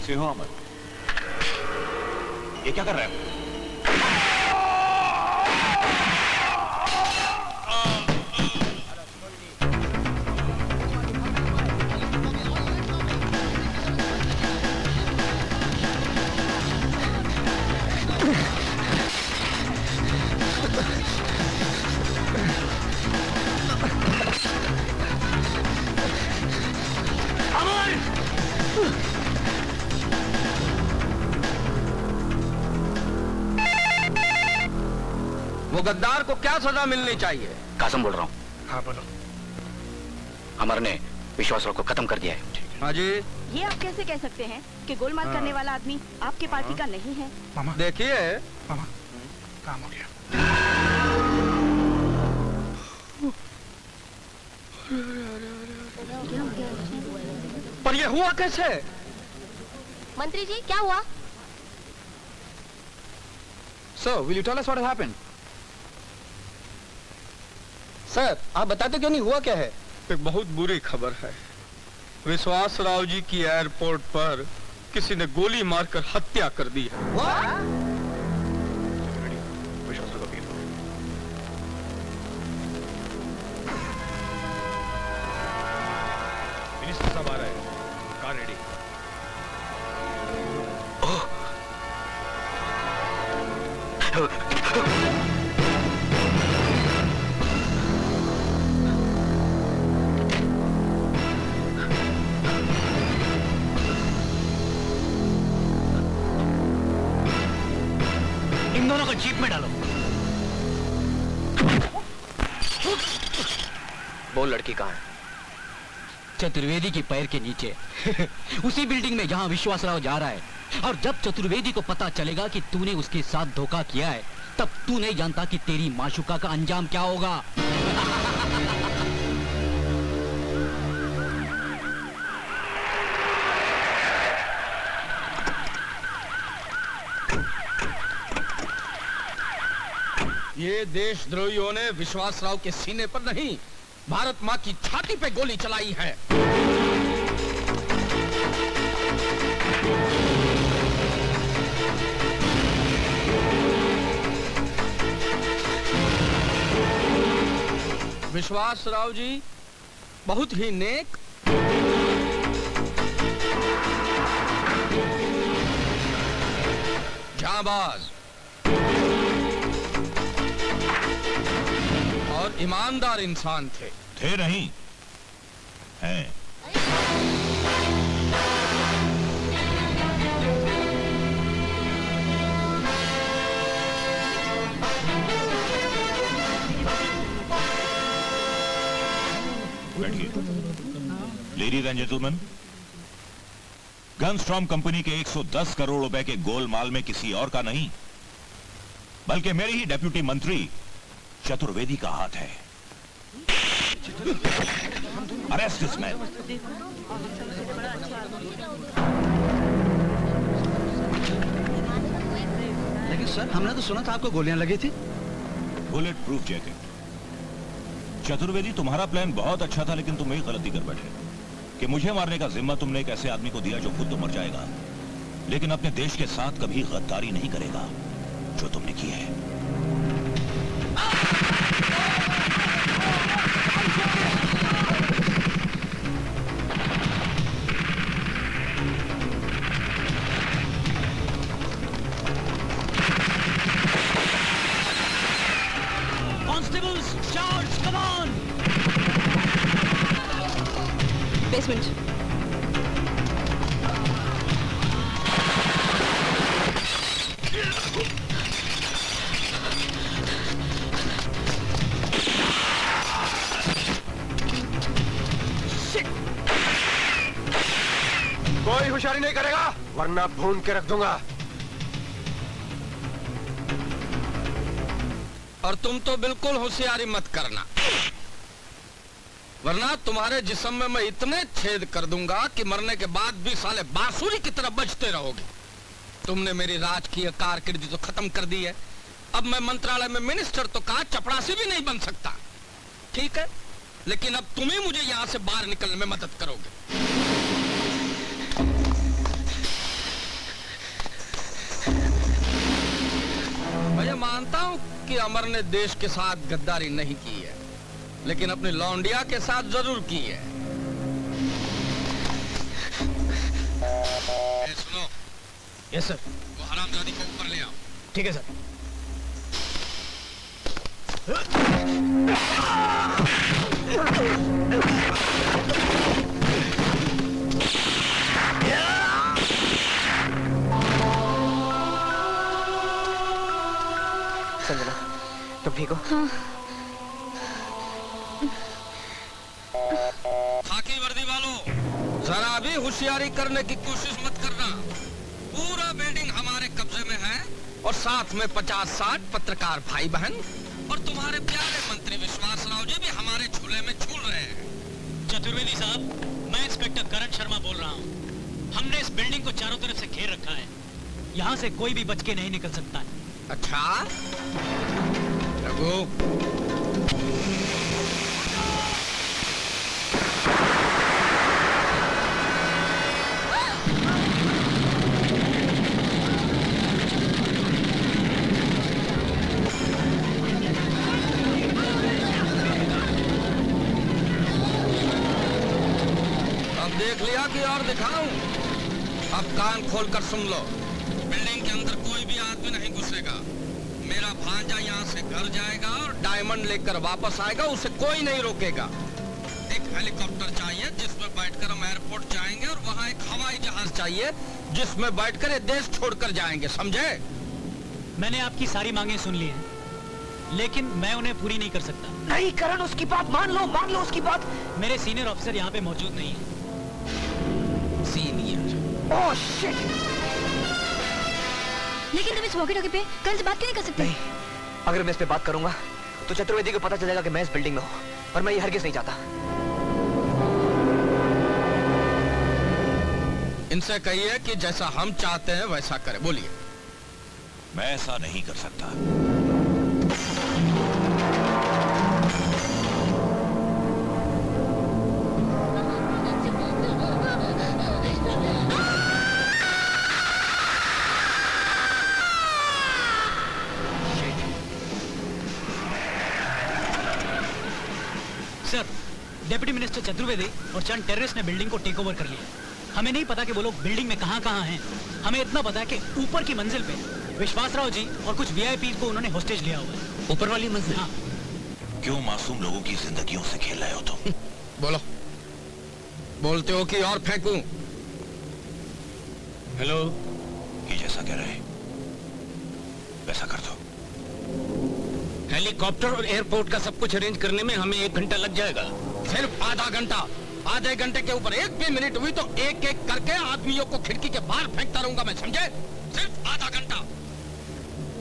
सिंह अहमद, ये क्या कर रहे हो? वो गद्दार को क्या सजा मिलनी चाहिए? कासम बोल रहा हूँ। हाँ बोलो। अमर ने विश्वासराव को खत्म कर दिया है। हाँ जी। ये आप कैसे कह सकते हैं कि गोलमाल करने वाला आदमी आपके पार्टी का नहीं है? मामा देखिए मामा, काम हो गया। पर ये हुआ कैसे? मंत्री जी क्या हुआ? Sir, will you tell us what happened? Sir, आप बताते क्यों नहीं, हुआ क्या है? एक बहुत बुरी खबर है। विश्वास राव जी की एयरपोर्ट पर किसी ने गोली मारकर हत्या कर दी है। विश्वासराव का पीर। मिनिस्टर साहब आ रहे हैं, कार रेडी। इन दोनों को जीप में डालो। वो लड़की कहाँ है? चतुर्वेदी के पैर के नीचे उसी बिल्डिंग में जहां विश्वासराव जा रहा है। और जब चतुर्वेदी को पता चलेगा कि तूने उसके साथ धोखा किया है, तब तू नहीं जानता कि तेरी माशुका का अंजाम क्या होगा। ये देशद्रोहियों ने विश्वासराव के सीने पर नहीं, भारत माँ की छाती पे गोली चलाई है। विश्वासराव जी बहुत ही नेक जाबाज और ईमानदार इंसान थे नहीं, हैं। बैठिए। लेडीज एंड जेंटलमैन, गनस्टॉर्म कंपनी के 110 करोड़ रुपए के गोलमाल में किसी और का नहीं, बल्कि मेरे ही डेप्यूटी मंत्री चतुर्वेदी का हाथ है। Arrest this man. लेकिन सर, हमने तो सुना था आपको गोलियां लगी थी। Bullet proof jacket. चतुर्वेदी, तुम्हारा प्लान बहुत अच्छा था, लेकिन तुम एक गलती कर बैठे कि मुझे मारने का जिम्मा तुमने एक ऐसे आदमी को दिया जो खुद तो मर जाएगा, लेकिन अपने देश के साथ कभी गद्दारी नहीं करेगा, जो तुमने की है। Constables, charge! Come on! Basement. कोई होशियारी नहीं करेगा वरना भून के रख दूंगा। और तुम तो बिल्कुल होशियारी मत करना, वरना तुम्हारे जिस्म में मैं इतने छेद कर दूंगा कि मरने के बाद भी साले बांसुरी की तरह बजते रहोगे। तुमने मेरी राजकीय कारकिर्दी तो खत्म कर दी है, अब मैं मंत्रालय में मिनिस्टर तो कहा चपरासी भी नहीं बन सकता। ठीक है, लेकिन अब तुम ही मुझे यहां से बाहर निकलने में मदद करोगे। मानता हूँ कि अमर ने देश के साथ गद्दारी नहीं की है, लेकिन अपनी लौंडिया के साथ जरूर की है। सुनो। Yes sir. वो हरामजादी को ऊपर ले आओ। ठीक है सर। संजना, तुम ठीक हो? हाँ। खाकी वर्दी वालों, जरा भी होशियारी करने की कोशिश मत करना। पूरा बिल्डिंग हमारे कब्जे में है और साथ में 50-60 पत्रकार भाई बहन और तुम्हारे प्यारे मंत्री विश्वास राव जी भी हमारे झूले में झूल रहे हैं। चतुर्वेदी साहब, मैं इंस्पेक्टर करण शर्मा बोल रहा हूँ। हमने इस बिल्डिंग को चारों तरफ से घेर रखा है। यहाँ से कोई भी बच के नहीं निकल सकता है। अच्छा रघु, अब देख लिया कि और दिखाऊं? अब कान खोलकर सुन लो। बिल्डिंग के अंदर कोई भी आदमी नहीं घुसेगा। मेरा भांजा यहाँ से घर जाएगा और डायमंड लेकर वापस आएगा, उसे कोई नहीं रोकेगा। एक हेलीकॉप्टर चाहिए जिसमें बैठकर हम एयरपोर्ट जाएंगे और वहाँ एक हवाई जहाज चाहिए जिसमें बैठकर ये देश छोड़कर जाएंगे, समझे? मैंने आपकी सारी मांगे सुन ली हैं, लेकिन मैं उन्हें पूरी नहीं कर सकता। नहीं करण, उसकी बात मान लो उसकी बात। मेरे सीनियर ऑफिसर यहाँ पे मौजूद नहीं है। सीनियर? Oh shit! लेकिन तुम इस वॉकी टॉकी पे कल से बात क्यों नहीं कर सकते? नहीं, अगर मैं इस पे बात करूंगा तो चतुर्वेदी को पता चलेगा कि मैं इस बिल्डिंग में हूँ और मैं ये हरगिज नहीं चाहता। इनसे कहिए कि जैसा हम चाहते हैं वैसा करें। बोलिए। मैं ऐसा नहीं कर सकता। सर, डेप्यूटी मिनिस्टर चतुर्वेदी और चंद टेररिस्ट ने बिल्डिंग को टेक ओवर कर लिया। हमें नहीं पता कि वो लोग बिल्डिंग में कहां हैं। हमें इतना पता है कि ऊपर की मंजिल पे विश्वासराव जी और कुछ वीआईपी को उन्होंने होस्टेज लिया हुआ है। ऊपर वाली मंजिल? हाँ। क्यों मासूम लोगों की जिंदगियों से खेल रहे हो तुम? बोलो। बोलते हो कि और फेंकूं? हेलो, ये जैसा कह रहे वैसा कर दो। हेलीकॉप्टर और एयरपोर्ट का सब कुछ अरेंज करने में हमें 1 घंटा लग जाएगा। सिर्फ आधा घंटा? आधे घंटे के ऊपर एक भी मिनट हुई तो एक एक करके आदमियों को खिड़की के बाहर फेंकता रहूंगा मैं, समझे? सिर्फ आधा घंटा।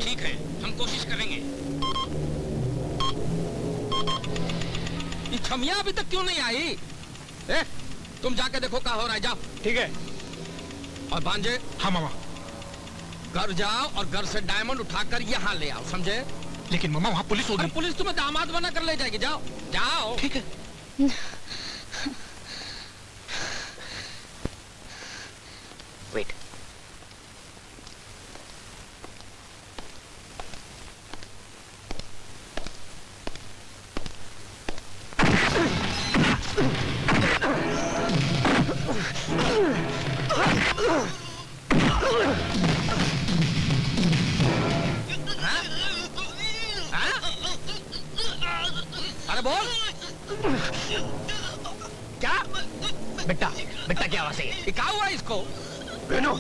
ठीक है, हम कोशिश करेंगे। ये छमिया अभी तक क्यों नहीं आई? तुम जाके देखो क्या हो रहा है, जाओ। ठीक है। और भांजे? हाँ मामा। घर जाओ और घर से डायमंड उठाकर यहाँ ले आओ, समझे? लेकिन मामा वहाँ पुलिस होगी। अरे पुलिस तुम्हें दामाद बना कर ले जाएगी, जाओ जाओ। ठीक है। वेट, अरे बोल। क्या? बेटा, बेटा क्या आवाज है? ये क्या हुआ इसको? बेनो।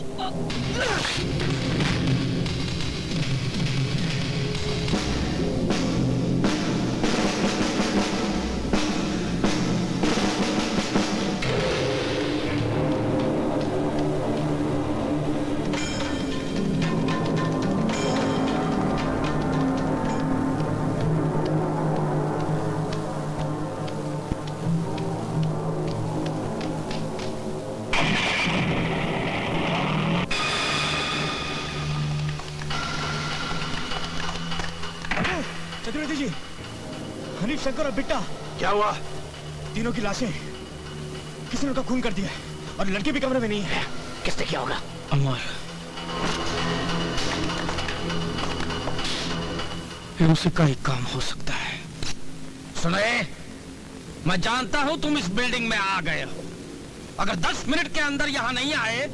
चतुर्वेदी जी, हनीफ, शंकर और बिट्टा। क्या हुआ? तीनों की लाशें किसी ने उनका खून कर दिया है और लड़की भी कमरे में नहीं है। किसने किया होगा? अमर। ये उसी का ही काम हो सकता है। सुने, मैं जानता हूं तुम इस बिल्डिंग में आ गए हो। अगर 10 मिनट के अंदर यहां नहीं आए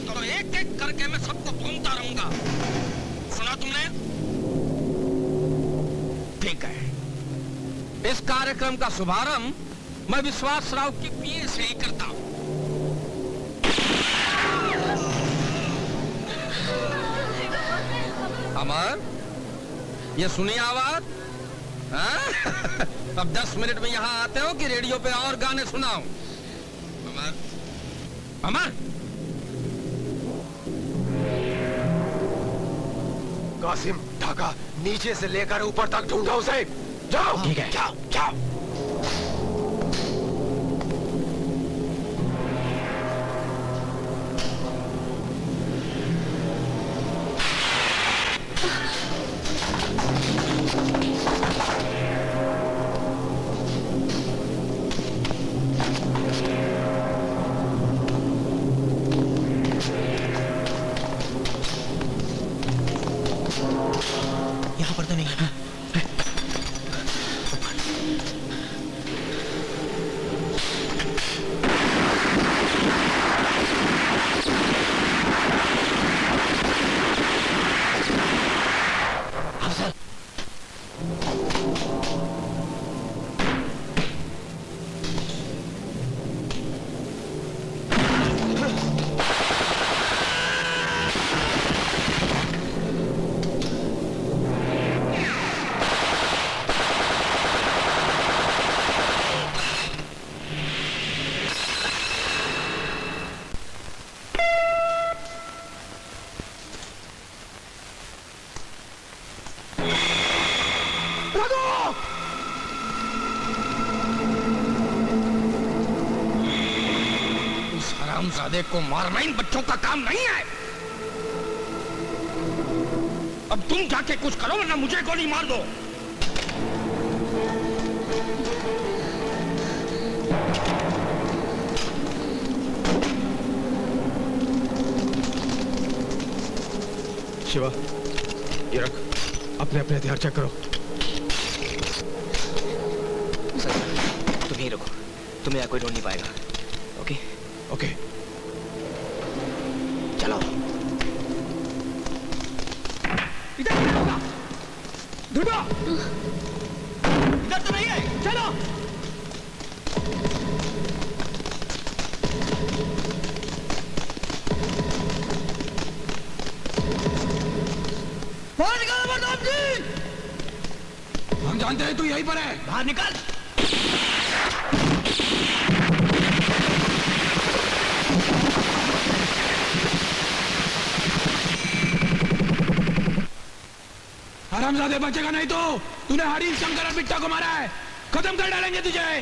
तो एक एक करके मैं सबको भूनता रहूंगा। सुना तुमने? ठीक है, इस कार्यक्रम का शुभारंभ मैं विश्वास राव की पीए से ही करता हूं। अमर, ये सुनी आवाज? हाँ? अब 10 मिनट में यहाँ आते हो कि रेडियो पे और गाने सुनाऊं? अमर, अमर, कासिम, ढाका नीचे से लेकर ऊपर तक ढूंढो उसे। जाओ। ठीक है। जाओ जाओ। यहाँ पर तो नहीं है। उस हरामजादे को मारना इन बच्चों का काम नहीं है। अब तुम जाके कुछ करो वरना मुझे गोली मार दो। शिवा, ये रख। अपने अपने हथियार चेक करो। सर, तुम यहीं रुको। तुम्हें यहाँ कोई ढूंढ नहीं पाएगा। ओके? ओके। चलो। ध्रुवा! इधर तो नहीं है। चलो। बाहर निकल प्रताप जी! हम जानते हैं तू यहीं पर है। बाहर निकल! हरामजादे बचेगा नहीं तो। तूने हरीश शंकर और बिट्टा को मारा है। खत्म कर डालेंगे तुझे।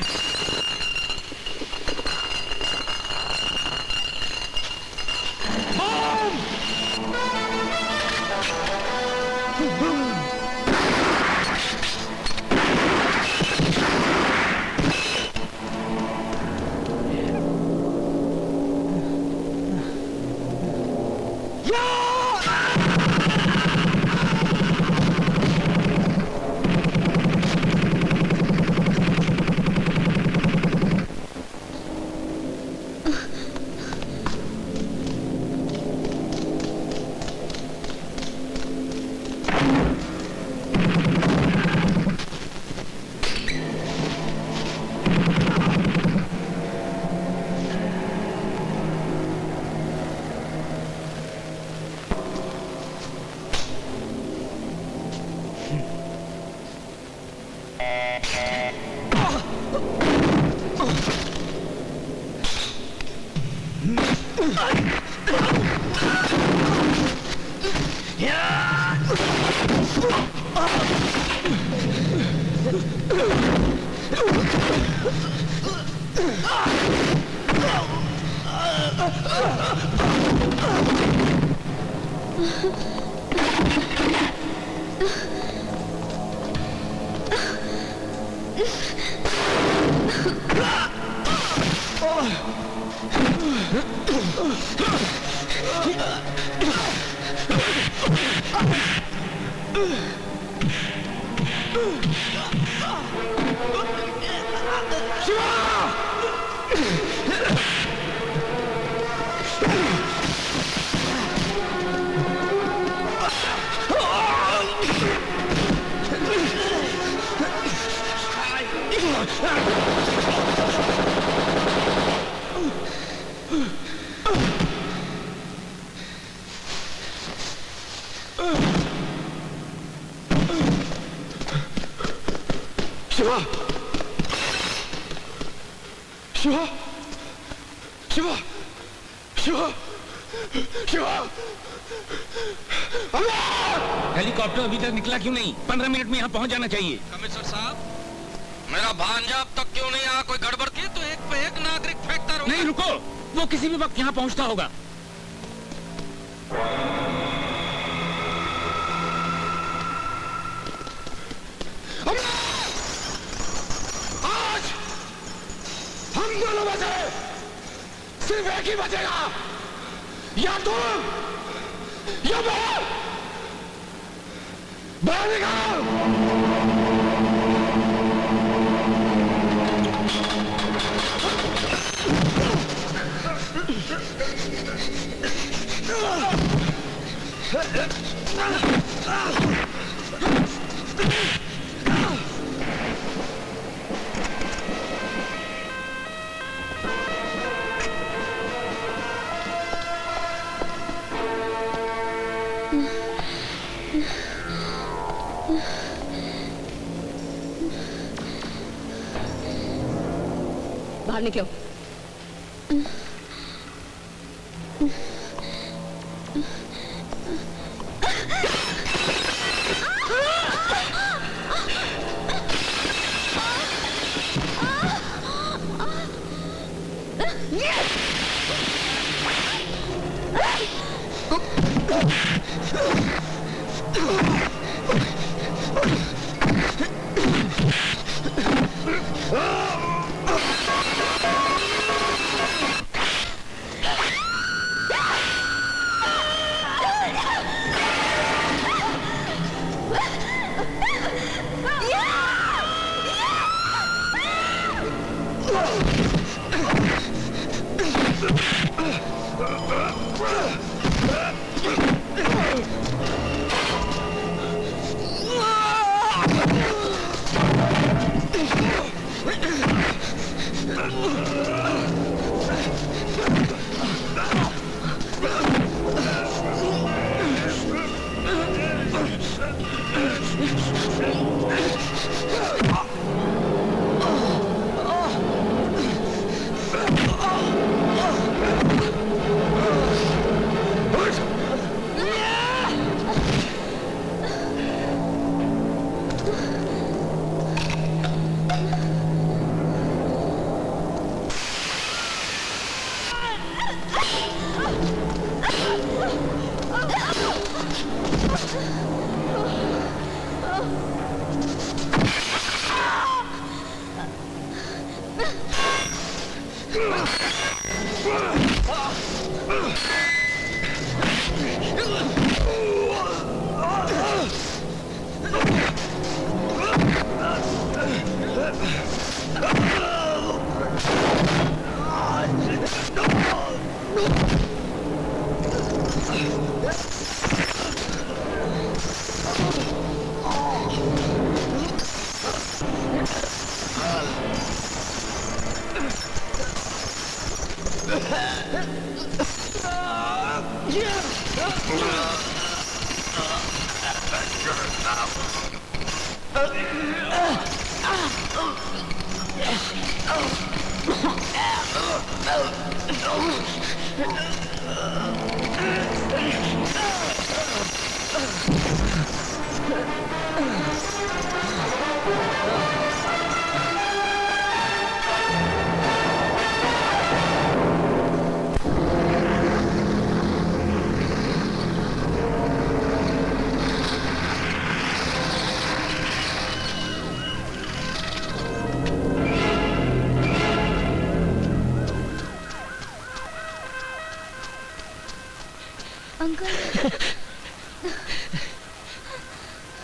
शिवा, शिवा, शिवा, हेलीकॉप्टर अभी तक निकला क्यों नहीं? 15 मिनट में यहाँ पहुँच जाना चाहिए। कमिश्नर साहब, मेरा भांजा अब तक क्यों नहीं आया? कोई गड़बड़ की तो एक पे एक नागरिक फेंकता रहो। नहीं रुको, वो किसी भी वक्त यहाँ पहुँचता होगा। आज हम दोनों में से सिर्फ एक ही बचेगा, या तुम या मैं। बाहर निकाल। बाहर निकलो।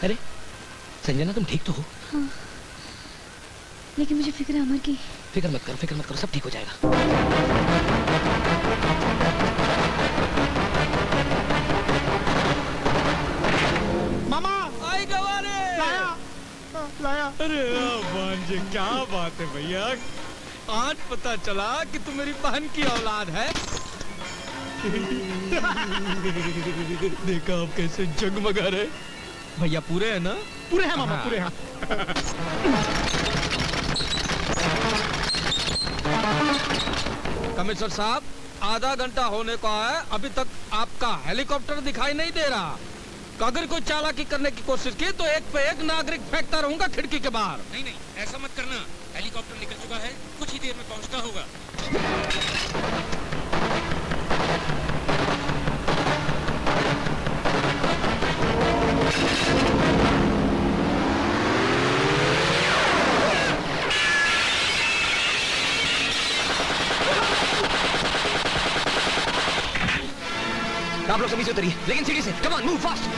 अरे संजना, तुम ठीक तो हो? हाँ, लेकिन मुझे फिक्र है अमर की। फिक्र मत करो, सब ठीक हो जाएगा। मामा आई गवारे लाया। अरे भांजे, क्या बात है भैया, आज पता चला कि तू मेरी बहन की औलाद है। देखा आप कैसे जगमगा रहे। भैया पूरे हैं ना? पूरे हैं मामा, पूरे हैं। कमिश्नर साहब, आधा घंटा होने को है, अभी तक आपका हेलीकॉप्टर दिखाई नहीं दे रहा। अगर कोई चालाकी करने की कोशिश की तो एक पे एक नागरिक फेंकता रहूंगा खिड़की के बाहर। नहीं नहीं, ऐसा मत करना। हेलीकॉप्टर निकल चुका है, कुछ ही देर में पहुंचता होगा। आप लोग सभी से उतरिए, लेकिन सीढ़ी से। Come on, move fast.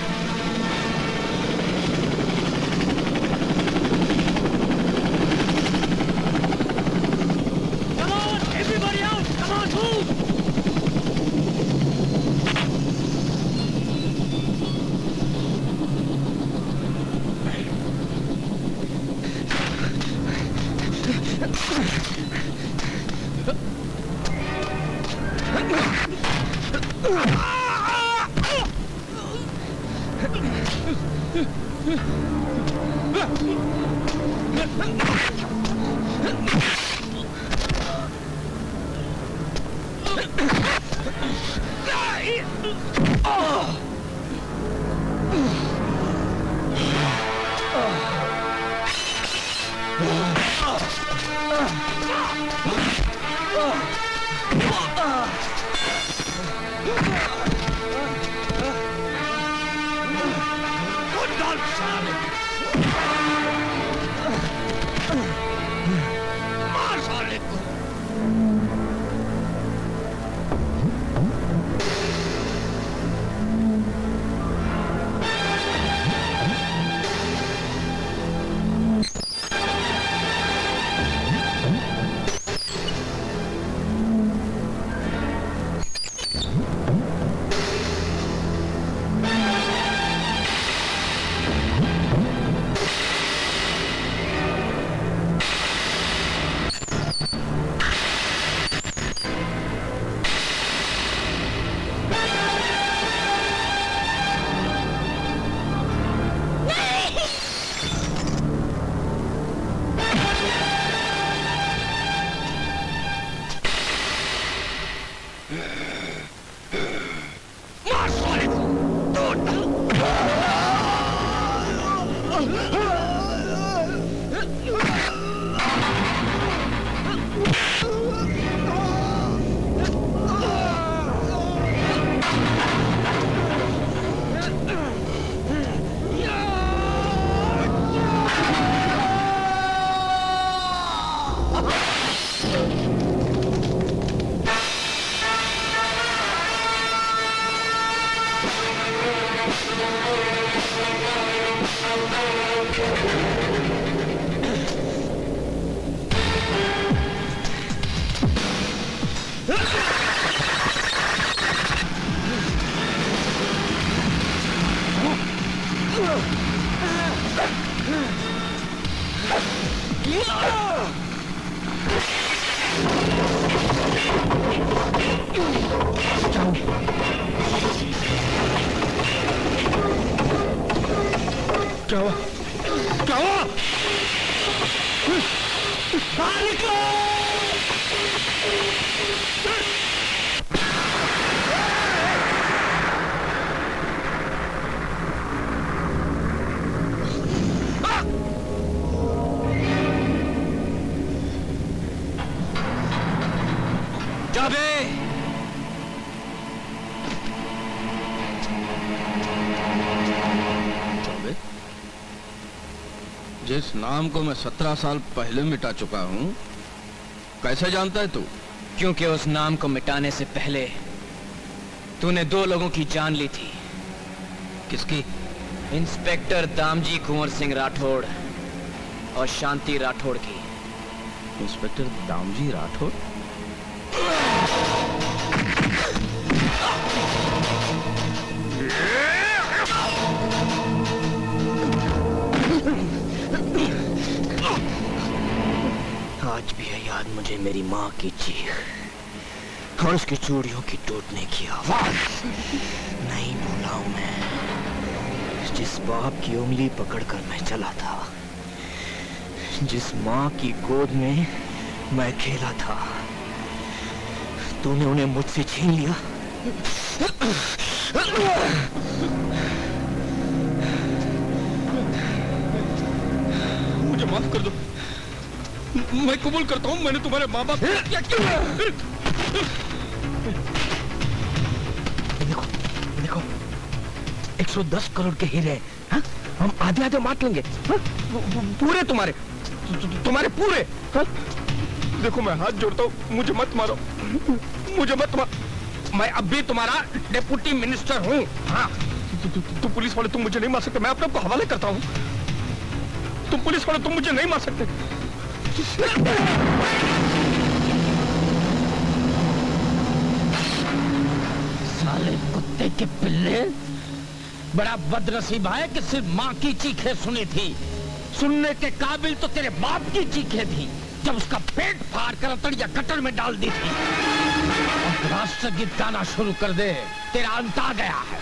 क्या हुआ? क्या हुआ? बाहर निकलो! जाबे! जिस नाम को मैं 17 साल पहले मिटा चुका हूं, कैसे जानता है तू? क्योंकि उस नाम को मिटाने से पहले तूने 2 लोगों की जान ली थी। किसकी? इंस्पेक्टर दामजी कुंवर सिंह राठौड़ और शांति राठौड़ की। इंस्पेक्टर दामजी राठौड़? आज भी है याद मुझे मेरी माँ की चीख और उसकी चूड़ियों की टूटने की आवाज। नहीं भूला हूं मैं जिस बाप की उंगली पकड़कर मैं चला था, जिस माँ की गोद में मैं खेला था, तूने उन्हें मुझसे छीन लिया। मुझे माफ कर दो। मैं कबूल करता हूँ मैंने तुम्हारे माँ बाप देखो देखो 110 करोड़ के हीरे हैं, हाँ? हम आधे आधे बांट लेंगे, हाँ? पूरे तुम्हारे तुम्हारे पूरे, हाँ? देखो मैं हाथ जोड़ता हूँ, मुझे मत मारो, मुझे मत मारो। मैं अब भी तुम्हारा डेप्यूटी मिनिस्टर हूँ। हाँ तुम पुलिस वाले तुम मुझे नहीं मार सकते। मैं अपने आप को हवाले करता हूँ। तुम पुलिस वाले तुम मुझे नहीं मार सकते। साले कुत्ते के पिल्ले, बड़ा बदनसीब है कि सिर्फ माँ की चीखें सुनी थी। सुनने के काबिल तो तेरे बाप की चीखें थी जब उसका पेट फाड़ कर अतड़िया कटर में डाल दी थी। अब राष्ट्रगीत गाना शुरू कर दे, तेरा अंत आ गया है।